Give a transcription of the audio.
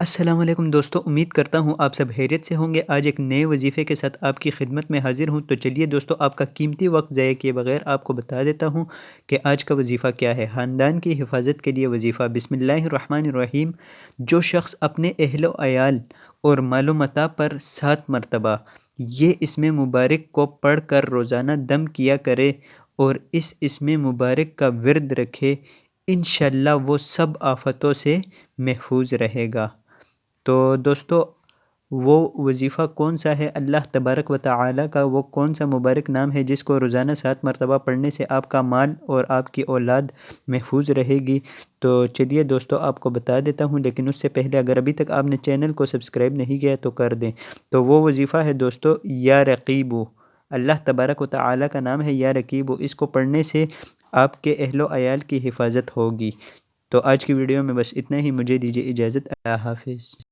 السلام علیکم دوستو، امید کرتا ہوں آپ سب خیریت سے ہوں گے۔ آج ایک نئے وظیفے کے ساتھ آپ کی خدمت میں حاضر ہوں۔ تو چلیے دوستو، آپ کا قیمتی وقت ضائع کیے بغیر آپ کو بتا دیتا ہوں کہ آج کا وظیفہ کیا ہے۔ خاندان کی حفاظت کے لیے وظیفہ۔ بسم اللہ الرحمن الرحیم۔ جو شخص اپنے اہل و عیال اور مال و متاع پر 7 مرتبہ یہ اسم مبارک کو پڑھ کر روزانہ دم کیا کرے اور اس اسم مبارک کا ورد رکھے، انشاءاللہ وہ سب آفتوں سے محفوظ رہے گا۔ تو دوستو، وہ وظیفہ کون سا ہے؟ اللہ تبارک و تعالیٰ کا وہ کون سا مبارک نام ہے جس کو روزانہ 7 مرتبہ پڑھنے سے آپ کا مال اور آپ کی اولاد محفوظ رہے گی؟ تو چلیے دوستو، آپ کو بتا دیتا ہوں، لیکن اس سے پہلے اگر ابھی تک آپ نے چینل کو سبسکرائب نہیں کیا تو کر دیں۔ تو وہ وظیفہ ہے دوستو، یا رقیبو۔ اللہ تبارک و تعالیٰ کا نام ہے یا رقیبو۔ اس کو پڑھنے سے آپ کے اہل و عیال کی حفاظت ہوگی۔ تو آج کی ویڈیو میں بس اتنا ہی، مجھے دیجیے اجازت۔ اللہ حافظ۔